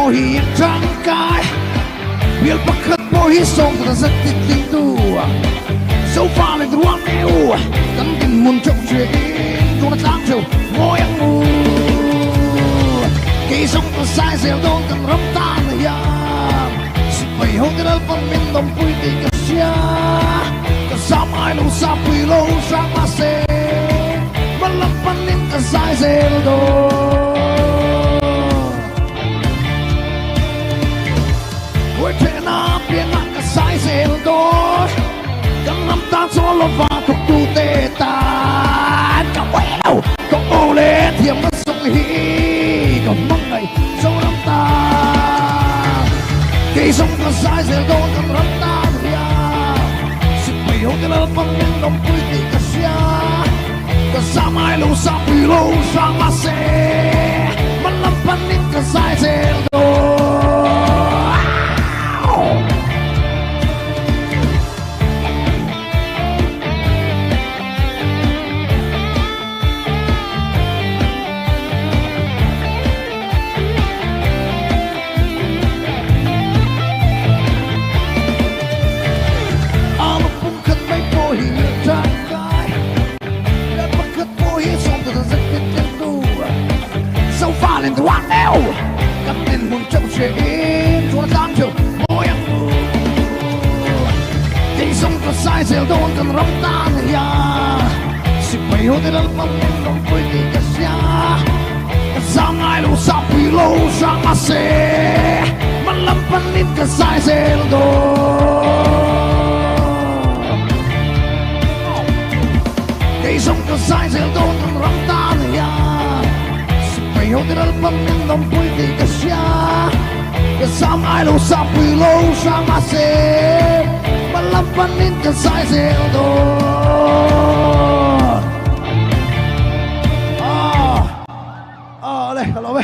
pohjien trankai. Vielä pakkat pohjissa on kuta saktitin tua. So farligt ruang neu. Kantin mun trông chuyện tuona tangseu moyang mu. Kei song ta sai sel don kan ram tan ya. Supay hotel pamin dom pui ti kasya. Kasama lu sapi lo sama se. Malampanin ka sai sel don. We're taking up in a size and door. Gangnam dance all over to do that. Come on, come on, let him song he. Come on, I so ram ta. Kay song a size and door, come ram ta ya. Sipay ho kala pangin ng pwede kasya. Kasama ay lo sa pilo sa mase. Malampanin ka size and door. Lên từ hoàng neo cắm lên một trong chuyện cho nó dám chịu môi ăn cây sông có sai sẹo đôn cần rắm ta này ya xịt bay hốt tới đất bóng lên không quên đi cả xa sang ai lâu sao bị lâu sang mà xe mà lâm phân lên cả sai sẹo đôn cây sông có sai sẹo đôn cần rắm ta này ya Hotel pamin ng pwede ka siya Kasama ay lo sa pilo sa mase Malampanin ka sa iseldo Ale, hello be